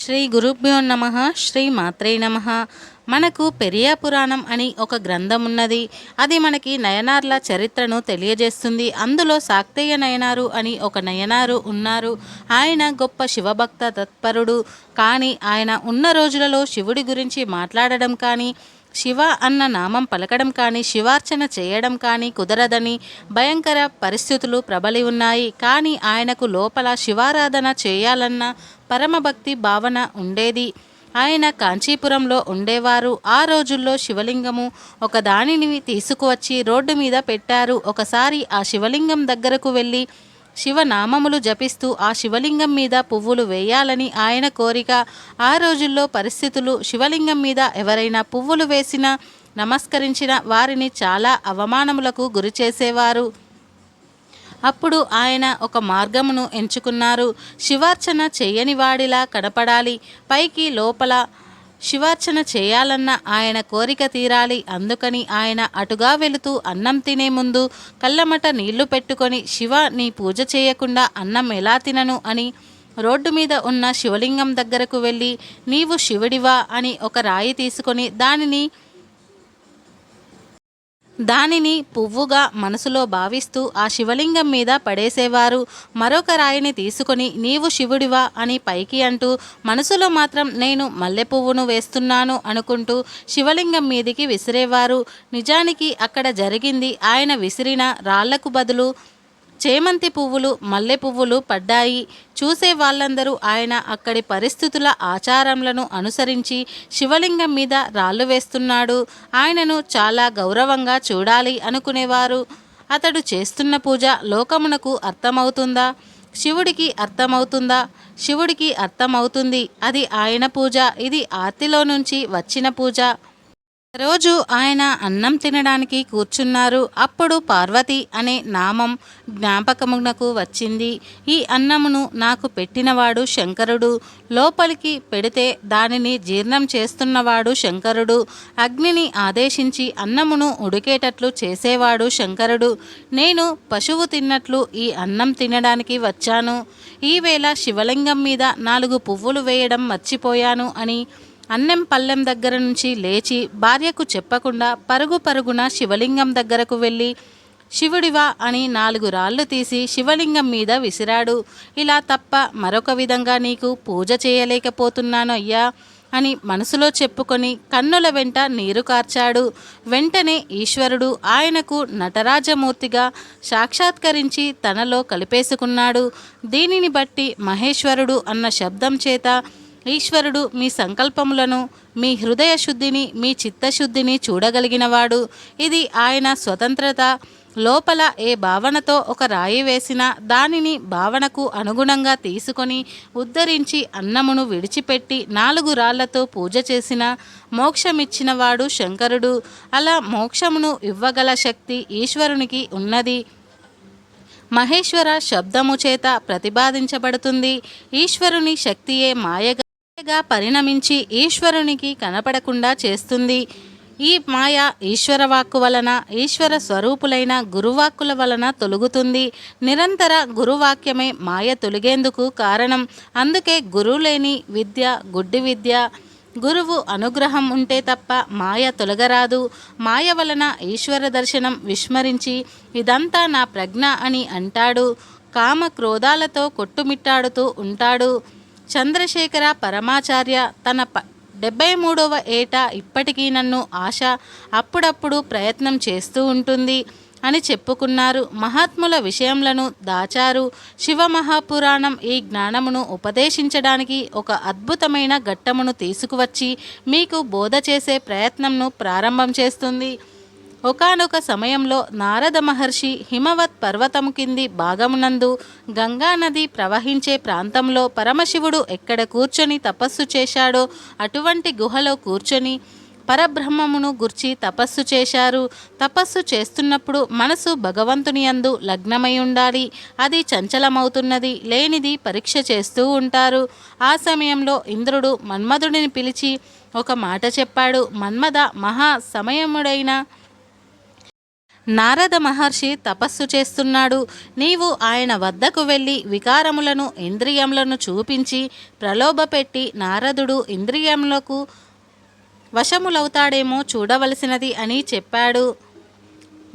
శ్రీ గురుభ్యో నమః. శ్రీ మాత్రే నమః. మనకు పెరియ పురాణం అని ఒక గ్రంథం ఉన్నది. అది మనకి నయనార్ల చరిత్రను తెలియజేస్తుంది. అందులో శాక్తేయ నయనారు అని ఒక నయనారు ఉన్నారు. ఆయన గొప్ప శివభక్త తత్పరుడు. కానీ ఆయన ఉన్న రోజులలో శివుడి గురించి మాట్లాడడం కానీ, శివ అన్న నామం పలకడం కానీ, శివార్చన చేయడం కానీ కుదరదని భయంకర పరిస్థితులు ప్రబలి ఉన్నాయి. కానీ ఆయనకు లోపల శివారాధన చేయాలన్న పరమభక్తి భావన ఉండేది. ఆయన కాంచీపురంలో ఉండేవారు. ఆ రోజుల్లో శివలింగము ఒక దానిని తీసుకువచ్చి రోడ్డు మీద పెట్టారు. ఒకసారి ఆ శివలింగం దగ్గరకు వెళ్ళి శివనామములు జపిస్తూ ఆ శివలింగం మీద పువ్వులు వేయాలని ఆయన కోరిక. ఆ రోజుల్లో పరిస్థితులు శివలింగం మీద ఎవరైనా పువ్వులు వేసినా, నమస్కరించిన వారిని చాలా అవమానములకు గురి చేసేవారు. అప్పుడు ఆయన ఒక మార్గమును ఎంచుకున్నారు. శివార్చన చేయని వాడిలా కనపడాలి, పైకి లోపల శివార్చన చేయాలన్న ఆయన కోరిక తీరాలి. అందుకని ఆయన అటుగా వెళుతూ అన్నం తినే ముందు కళ్ళమట నీళ్లు పెట్టుకొని, శివ, నీ పూజ చేయకుండా అన్నం ఎలా తినను అని రోడ్డు మీద ఉన్న శివలింగం దగ్గరకు వెళ్ళి, నీవు శివుడివా అని ఒక రాయి తీసుకొని దానిని పువ్వుగా మనసులో భావిస్తూ ఆ శివలింగం మీద పడేసేవారు. మరొక రాయిని తీసుకొని, నీవు శివుడివా అని పైకి అంటూ మనసులో మాత్రం నేను మల్లె పువ్వును వేస్తున్నాను అనుకుంటూ శివలింగం మీదికి విసిరేవారు. నిజానికి అక్కడ జరిగింది, ఆయన విసిరిన రాళ్లకు బదులు చేమంతి పువ్వులు, మల్లె పువ్వులు పడ్డాయి. చూసే వాళ్ళందరూ ఆయన అక్కడి పరిస్థితుల ఆచారములను అనుసరించి శివలింగం మీద రాళ్ళు వేస్తున్నాడు, ఆయనను చాలా గౌరవంగా చూడాలి అనుకునేవారు. అతడు చేస్తున్న పూజ లోకమునకు అర్థమవుతుందా? శివుడికి అర్థమవుతుందా? శివుడికి అర్థమవుతుంది. అది ఆయన పూజ, ఇది ఆర్తిలో నుంచి వచ్చిన పూజ. రోజు ఆయన అన్నం తినడానికి కూర్చున్నారు. అప్పుడు పార్వతి అనే నామం జ్ఞాపకమునకు వచ్చింది. ఈ అన్నమును నాకు పెట్టినవాడు శంకరుడు, లోపలికి పెడితే దానిని జీర్ణం చేస్తున్నవాడు శంకరుడు, అగ్నిని ఆదేశించి అన్నమును ఉడికేటట్లు చేసేవాడు శంకరుడు. నేను పశువు తిన్నట్లు ఈ అన్నం తినడానికి వచ్చాను. ఈవేళ శివలింగం మీద 4 పువ్వులు వేయడం మర్చిపోయాను అని అన్నం పళ్ళెం దగ్గర నుంచి లేచి భార్యకు చెప్పకుండా పరుగు పరుగున శివలింగం దగ్గరకు వెళ్ళి, శివుడివా అని 4 రాళ్ళు తీసి శివలింగం మీద విసిరాడు. ఇలా తప్ప మరొక విధంగా నీకు పూజ చేయలేకపోతున్నాను అయ్యా అని మనసులో చెప్పుకొని కన్నుల వెంట నీరు కార్చాడు. వెంటనే ఈశ్వరుడు ఆయనకు నటరాజమూర్తిగా సాక్షాత్కరించి తనలో కలిపేసుకున్నాడు. దీనిని బట్టి మహేశ్వరుడు అన్న శబ్దం చేత ఈశ్వరుడు మీ సంకల్పములను, మీ హృదయ శుద్ధిని, మీ చిత్తశుద్ధిని చూడగలిగినవాడు. ఇది ఆయన స్వతంత్రత. లోపల ఏ భావనతో ఒక రాయి వేసినా దానిని భావనకు అనుగుణంగా తీసుకొని ఉద్ధరించి అన్నమును విడిచిపెట్టి 4 రాళ్లతో పూజ చేసిన మోక్షమిచ్చినవాడు శంకరుడు. అలా మోక్షమును ఇవ్వగల శక్తి ఈశ్వరునికి ఉన్నది. మహేశ్వర శబ్దము చేత ప్రతిపాదించబడుతుంది. ఈశ్వరుని శక్తియే మాయగా పరిణమించి ఈశ్వరునికి కనపడకుండా చేస్తుంది. ఈ మాయ ఈశ్వరవాక్కు వలన, ఈశ్వర స్వరూపులైన గురువాక్కుల వలన తొలుగుతుంది. నిరంతర గురువాక్యమే మాయ తొలగేందుకు కారణం. అందుకే గురువు లేని విద్య గుడ్డి విద్య. గురువు అనుగ్రహం ఉంటే తప్ప మాయ తొలగరాదు. మాయ వలన ఈశ్వర దర్శనం విస్మరించి ఇదంతా నా ప్రజ్ఞ అని అంటాడు. కామ క్రోధాలతో కొట్టుమిట్టాడుతూ ఉంటాడు. చంద్రశేఖర పరమాచార్య తన 73వ ఏట ఇప్పటికీ నన్ను ఆశ అప్పుడప్పుడు ప్రయత్నం చేస్తూ ఉంటుంది అని చెప్పుకున్నారు. మహాత్ముల విషయములను దాచారు. శివమహాపురాణం ఈ జ్ఞానమును ఉపదేశించడానికి ఒక అద్భుతమైన ఘట్టమును తీసుకువచ్చి మీకు బోధ చేసే ప్రయత్నంను ప్రారంభం చేస్తుంది. ఒకానొక సమయంలో నారద మహర్షి హిమవత్ పర్వతము కింది భాగమునందు గంగానది ప్రవహించే ప్రాంతంలో పరమశివుడు ఎక్కడ కూర్చొని తపస్సు చేశాడో అటువంటి గుహలో కూర్చొని పరబ్రహ్మమును గుర్చి తపస్సు చేశారు. తపస్సు చేస్తున్నప్పుడు మనసు భగవంతుని యందు లగ్నమై ఉండాలి. అది చంచలమవుతున్నది, లేనిది పరీక్ష చేస్తూ ఉంటారు. ఆ సమయంలో ఇంద్రుడు మన్మధుడిని పిలిచి ఒక మాట చెప్పాడు. మన్మథ, మహా సమయముడైన నారద మహర్షి తపస్సు చేస్తున్నాడు. నీవు ఆయన వద్దకు వెళ్ళి వికారములను ఇంద్రియములను చూపించి ప్రలోభపెట్టి నారదుడు ఇంద్రియములకు వశములవుతాడేమో చూడవలసినది అని చెప్పాడు.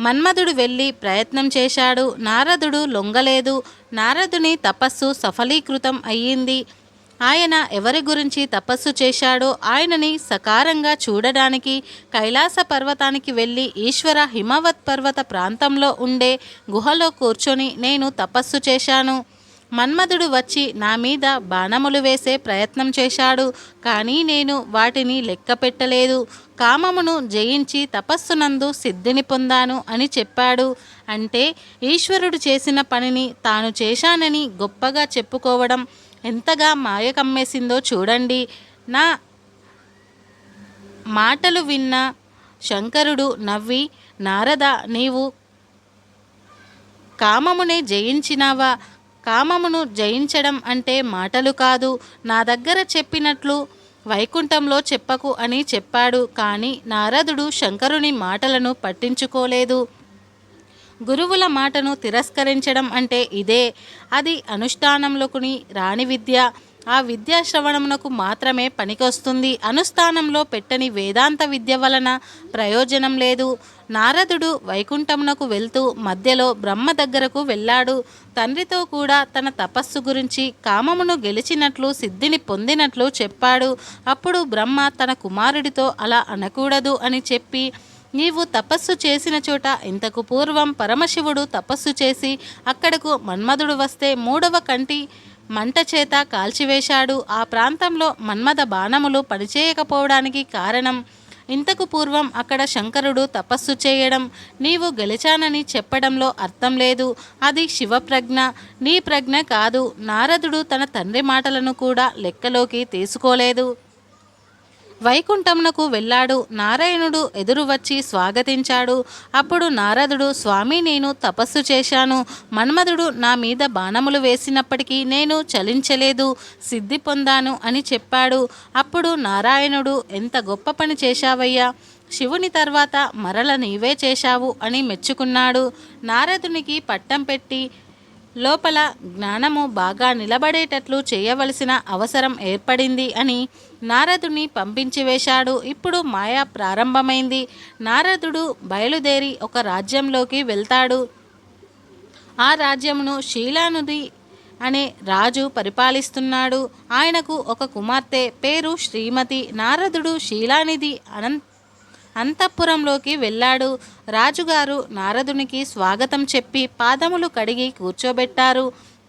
మన్మధుడు వెళ్ళి ప్రయత్నం చేశాడు. నారదుడు లొంగలేదు. నారదుని తపస్సు సఫలీకృతం అయ్యింది. ఆయన ఎవరి గురించి తపస్సు చేశాడో ఆయనని సకారంగా చూడడానికి కైలాస పర్వతానికి వెళ్ళి ఈశ్వర హిమవత్ పర్వత ప్రాంతంలో ఉండే గుహలో కూర్చొని నేను తపస్సు చేశాను. మన్మధుడు వచ్చి నా మీద బాణములు వేసే ప్రయత్నం చేశాడు. కానీ నేను వాటిని లెక్క పెట్టలేదు. కామమును జయించి తపస్సునందు సిద్ధిని పొందాను అని చెప్పాడు. అంటే ఈశ్వరుడు చేసిన పనిని తాను చేశానని గొప్పగా చెప్పుకోవడం ఎంతగా మాయ కమ్మేసిందో చూడండి. నా మాటలు విన్న శంకరుడు నవ్వి, నారద, నీవు కామమునే జయించినావా? కామమును జయించడం అంటే మాటలు కాదు. నా దగ్గర చెప్పినట్లు వైకుంఠంలో చెప్పకు అని చెప్పాడు. కానీ నారదుడు శంకరుని మాటలను పట్టించుకోలేదు. గురువుల మాటను తిరస్కరించడం అంటే ఇదే. అది అనుష్ఠానంలోకి రాని విద్య. ఆ విద్యా శ్రవణమునకు మాత్రమే పనికొస్తుంది. అనుష్ఠానంలో పెట్టని వేదాంత విద్య వలన ప్రయోజనం లేదు. నారదుడు వైకుంఠమునకు వెళ్తూ మధ్యలో బ్రహ్మ దగ్గరకు వెళ్ళాడు. తండ్రితో కూడా తన తపస్సు గురించి కామమును గెలిచినట్లు సిద్ధిని పొందినట్లు చెప్పాడు. అప్పుడు బ్రహ్మ తన కుమారుడితో అలా అనకూడదు అని చెప్పి, నీవు తపస్సు చేసిన చోట ఇంతకు పూర్వం పరమశివుడు తపస్సు చేసి అక్కడకు మన్మధుడు వస్తే 3వ కంటి మంట చేత కాల్చివేశాడు. ఆ ప్రాంతంలో మన్మథ బాణములు పనిచేయకపోవడానికి కారణం ఇంతకు పూర్వం అక్కడ శంకరుడు తపస్సు చేయడం. నీవు గెలిచానని చెప్పడంలో అర్థం లేదు. అది శివప్రజ్ఞ, నీ ప్రజ్ఞ కాదు. నారదుడు తన తండ్రి మాటలను కూడా లెక్కలోకి తీసుకోలేదు. వైకుంఠమునకు వెళ్ళాడు. నారాయణుడు ఎదురు వచ్చి స్వాగతించాడు. అప్పుడు నారదుడు, స్వామి, నేను తపస్సు చేశాను. మన్మధుడు నా మీద బాణములు వేసినప్పటికీ నేను చలించలేదు, సిద్ధి పొందాను అని చెప్పాడు. అప్పుడు నారాయణుడు, ఎంత గొప్ప పని చేశావయ్యా, శివుని తర్వాత మరల నీవే చేశావు అని మెచ్చుకున్నాడు. నారదునికి పట్టం పెట్టి లోపల జ్ఞానము బాగా నిలబడేటట్లు చేయవలసిన అవసరం ఏర్పడింది అని నారదుని పంపించి వేశాడు. ఇప్పుడు మాయ ప్రారంభమైంది. నారదుడు బయలుదేరి ఒక రాజ్యంలోకి వెళ్తాడు. ఆ రాజ్యమును శీలానుది అనే రాజు పరిపాలిస్తున్నాడు. ఆయనకు ఒక కుమార్తె, పేరు శ్రీమతి. నారదుడు శీలానిధి అంతఃపురంలోకి వెళ్ళాడు. రాజుగారు నారదునికి స్వాగతం చెప్పి పాదములు కడిగి కూర్చోబెట్టారు.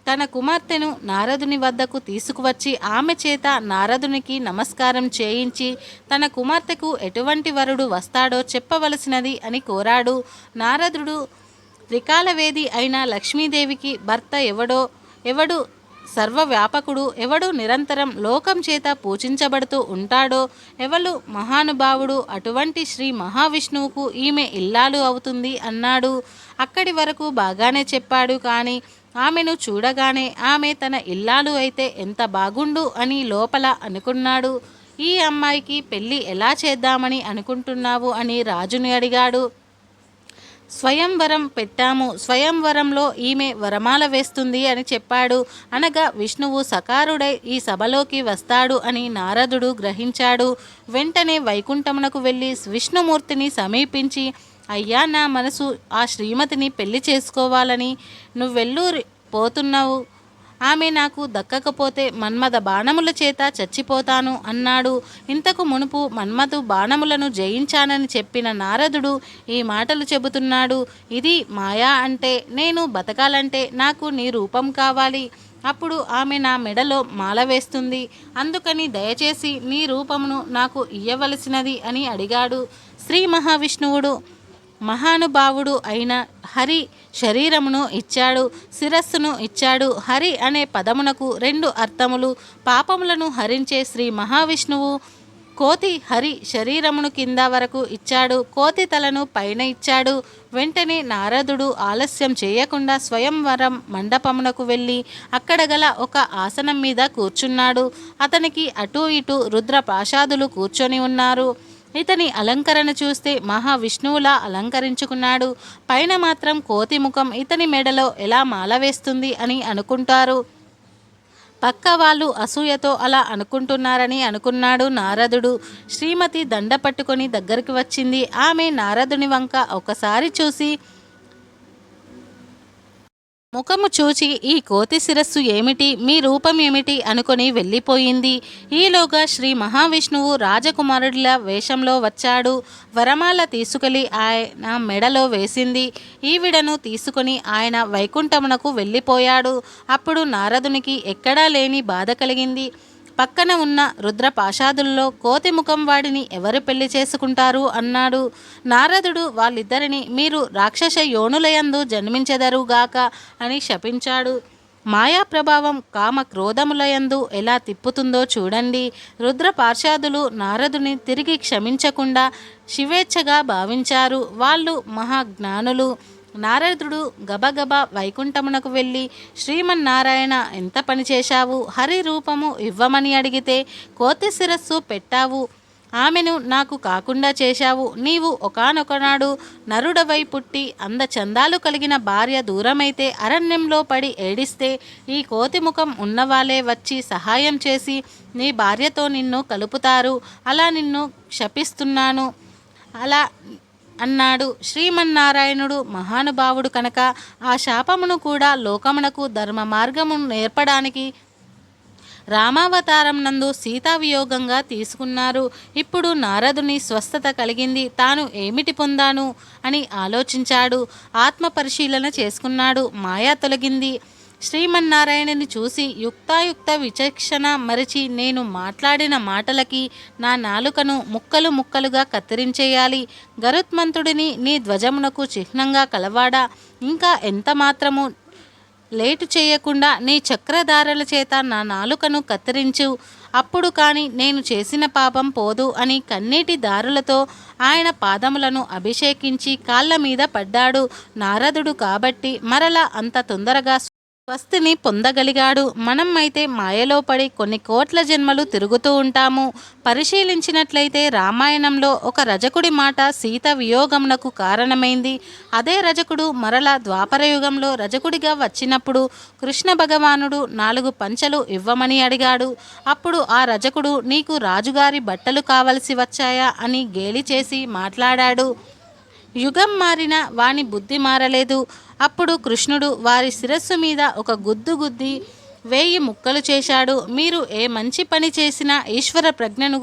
తన కుమార్తెను నారదుని వద్దకు తీసుకువచ్చి ఆమె చేత నారదునికి నమస్కారం చేయించి తన కుమార్తెకు ఎటువంటి వరుడు వస్తాడో చెప్పవలసినది అని కోరాడు. నారదుడు త్రికాలవేది అయిన లక్ష్మీదేవికి భర్త ఎవడు సర్వవ్యాపకుడు, ఎవడు నిరంతరం లోకం చేత పూజించబడుతూ ఉంటాడో, ఎవడు మహానుభావుడు, అటువంటి శ్రీ మహావిష్ణువుకు ఈమె ఇల్లాలు అవుతుంది అన్నాడు. అక్కడి వరకు బాగానే చెప్పాడు. కానీ ఆమెను చూడగానే ఆమె తన ఇల్లాలు అయితే ఎంత బాగుండు అని లోపల అనుకున్నాడు. ఈ అమ్మాయికి పెళ్ళి ఎలా చేద్దామని అనుకుంటున్నావు అని రాజుని అడిగాడు. స్వయంవరం పెట్టాము, స్వయంవరంలో ఈమె వరమాల వేస్తుంది అని చెప్పాడు. అనగా విష్ణువు సకారుడై ఈ సభలోకి వస్తాడు అని నారదుడు గ్రహించాడు. వెంటనే వైకుంఠమునకు వెళ్ళి విష్ణుమూర్తిని సమీపించి, అయ్యా, నా మనసు ఆ శ్రీమతిని పెళ్లి చేసుకోవాలని నువ్వెల్లూరి పోతున్నావు. ఆమె నాకు దక్కకపోతే మన్మథ బాణముల చేత చచ్చిపోతాను అన్నాడు. ఇంతకు మునుపు మన్మథు బాణములను జయించానని చెప్పిన నారదుడు ఈ మాటలు చెబుతున్నాడు. ఇది మాయా అంటే, నేను బతకాలంటే నాకు నీ రూపం కావాలి. అప్పుడు ఆమె నా మెడలో మాల వేస్తుంది. అందుకని దయచేసి నీ రూపమును నాకు ఇయ్యవలసినది అని అడిగాడు. శ్రీ మహావిష్ణువుడు మహానుభావుడు అయిన హరి శరీరమును ఇచ్చాడు, శిరస్సును ఇచ్చాడు. హరి అనే పదమునకు 2 అర్థములు. పాపములను హరించే శ్రీ మహావిష్ణువు కోతి హరి శరీరమును కింద వరకు ఇచ్చాడు, కోతి తలను పైన ఇచ్చాడు. వెంటనే నారదుడు ఆలస్యం చేయకుండా స్వయంవరం మండపమునకు వెళ్ళి అక్కడ గల ఒక ఆసనం మీద కూర్చున్నాడు. అతనికి అటూ ఇటూ రుద్ర ప్రాసాదులు కూర్చొని ఉన్నారు. ఇతని అలంకరణ చూస్తే మహావిష్ణువులా అలంకరించుకున్నాడు. పైన మాత్రం కోతి ముఖం, ఇతని మెడలో ఎలా మాల వేస్తుంది అని అనుకుంటారు. పక్క వాళ్ళు అసూయతో అలా అనుకుంటున్నారని అనుకున్నాడు నారదుడు. శ్రీమతి దండ పట్టుకొని దగ్గరికి వచ్చింది. ఆమె నారదుని వంక ఒకసారి చూసి ముఖము చూచి ఈ కోతి శిరస్సు ఏమిటి, మీ రూపం ఏమిటి అనుకొని వెళ్ళిపోయింది. ఈలోగా శ్రీ మహావిష్ణువు రాజకుమారుడిల వేషంలో వచ్చాడు. వరమాల తీసుకెళ్లి ఆయన మెడలో వేసింది. ఈవిడను తీసుకొని ఆయన వైకుంఠమునకు వెళ్ళిపోయాడు. అప్పుడు నారదునికి ఎక్కడా లేని బాధ కలిగింది. పక్కన ఉన్న రుద్రపాశాదుల్లో కోతి ముఖం వాడిని ఎవరు పెళ్లి చేసుకుంటారు అన్నాడు. నారదుడు వాళ్ళిద్దరిని మీరు రాక్షస యోనులయందు జన్మించెదరుగాక అని శపించాడు. మాయా ప్రభావం కామ క్రోధములయందు ఎలా తిప్పుతుందో చూడండి. రుద్రపార్షాదులు నారదుని తిరిగి క్షమించకుండా శివేచ్ఛగా భావించారు. వాళ్ళు మహాజ్ఞానులు. నారదుడు గబగబా వైకుంఠమునకు వెళ్ళి శ్రీమన్నారాయణ ఎంత పని చేశావు, హరి రూపము ఇవ్వమని అడిగితే కోతి శిరస్సు పెట్టావు, ఆమెను నాకు కాకుండా చేశావు. నీవు ఒకానొకనాడు నరుడవై పుట్టి అందచందాలు కలిగిన భార్య దూరమైతే అరణ్యంలో పడి ఏడిస్తే ఈ కోతి ముఖం ఉన్నవాళ్ళే వచ్చి సహాయం చేసి నీ భార్యతో నిన్ను కలుపుతారు. అలా నిన్ను శపిస్తున్నాను అలా అన్నాడు. శ్రీమన్నారాయణుడు మహానుభావుడు కనుక ఆ శాపమును కూడా లోకమునకు ధర్మ మార్గమును నేర్పడానికి రామావతారం నందు సీతావియోగంగా తీసుకున్నారు. ఇప్పుడు నారదుని స్వస్థత కలిగింది. తాను ఏమిటి పొందాను అని ఆలోచించాడు. ఆత్మ పరిశీలన చేసుకున్నాడు. మాయా తొలగింది. శ్రీమన్నారాయణని చూసి యుక్తాయుక్త విచక్షణ మరిచి నేను మాట్లాడిన మాటలకి నా నాలుకను ముక్కలు ముక్కలుగా కత్తిరించేయాలి. గరుత్మంతుడిని నీ ధ్వజమునకు చిహ్నంగా కలవాడా, ఇంకా ఎంత మాత్రము లేటు చేయకుండా నీ చక్రధారల చేత నా నాలుకను కత్తిరించు, అప్పుడు కానీ నేను చేసిన పాపం పోదు అని కన్నీటి దారులతో ఆయన పాదములను అభిషేకించి కాళ్ళ మీద పడ్డాడు. నారదుడు కాబట్టి మరలా అంత తొందరగా స్వస్తిని పొందగలిగాడు. మనం అయితే మాయలో పడి కొన్ని కోట్ల జన్మలు తిరుగుతూ ఉంటాము. పరిశీలించినట్లయితే రామాయణంలో ఒక రజకుడి మాట సీత వియోగమునకు కారణమైంది. అదే రజకుడు మరలా ద్వాపరయుగంలో రజకుడిగా వచ్చినప్పుడు కృష్ణ భగవానుడు 4 పంచెలు ఇవ్వమని అడిగాడు. అప్పుడు ఆ రజకుడు నీకు రాజుగారి బట్టలు కావలసి వచ్చాయా అని గేలి చేసి మాట్లాడాడు. యుగం మారిన వాని బుద్ధి మారలేదు. అప్పుడు కృష్ణుడు వారి శిరస్సు మీద ఒక గుద్దు గుద్ది 1000 ముక్కలు చేశాడు. మీరు ఏ మంచి పని చేసినా ఈశ్వర ప్రజ్ఞను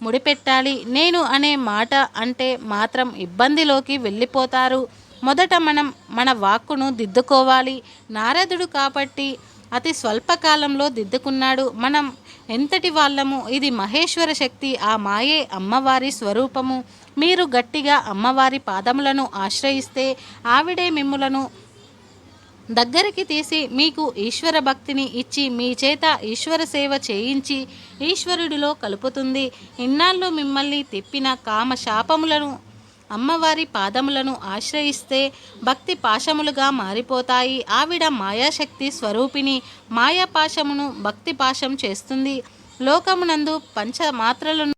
ముడిపెట్టాలి. నేను అనే మాట అంటే మాత్రం ఇబ్బందిలోకి వెళ్ళిపోతారు. మొదట మనం మన వాక్కును దిద్దుకోవాలి. నారదుడు కాబట్టి అతి స్వల్పకాలంలో దిద్దుకున్నాడు. మనం ఎంతటి వాళ్ళము, ఇది మహేశ్వర శక్తి, ఆ మాయే అమ్మవారి స్వరూపము. మీరు గట్టిగా అమ్మవారి పాదములను ఆశ్రయిస్తే ఆవిడే మిమ్ములను దగ్గరికి తీసి మీకు ఈశ్వర భక్తిని ఇచ్చి మీ చేత ఈశ్వర సేవ చేయించి ఈశ్వరుడిలో కలుపుతుంది. ఇన్నాళ్ళు మిమ్మల్ని తిప్పిన కామ శాపములను అమ్మవారి పాదములను ఆశ్రయిస్తే భక్తి పాశములుగా మారిపోతాయి. ఆవిడ మాయాశక్తి స్వరూపిణి. మాయాపాశమును భక్తి పాశం చేస్తుంది. లోకమునందు పంచమాత్రలను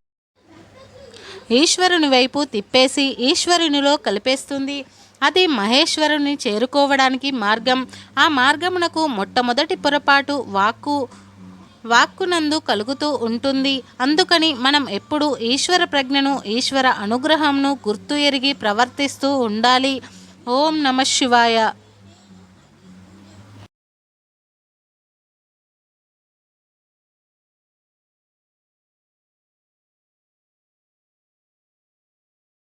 ఈశ్వరుని వైపు తిప్పేసి ఈశ్వరునిలో కలిపేస్తుంది. అది మహేశ్వరుని చేరుకోవడానికి మార్గం. ఆ మార్గమునకు మొట్టమొదటి పొరపాటు వాక్కునందు కలుగుతూ ఉంటుంది. అందుకని మనం ఎప్పుడూ ఈశ్వర ప్రజ్ఞను, ఈశ్వర అనుగ్రహంను గుర్తు ఎరిగి ప్రవర్తిస్తూ ఉండాలి. ఓం నమః శివాయ.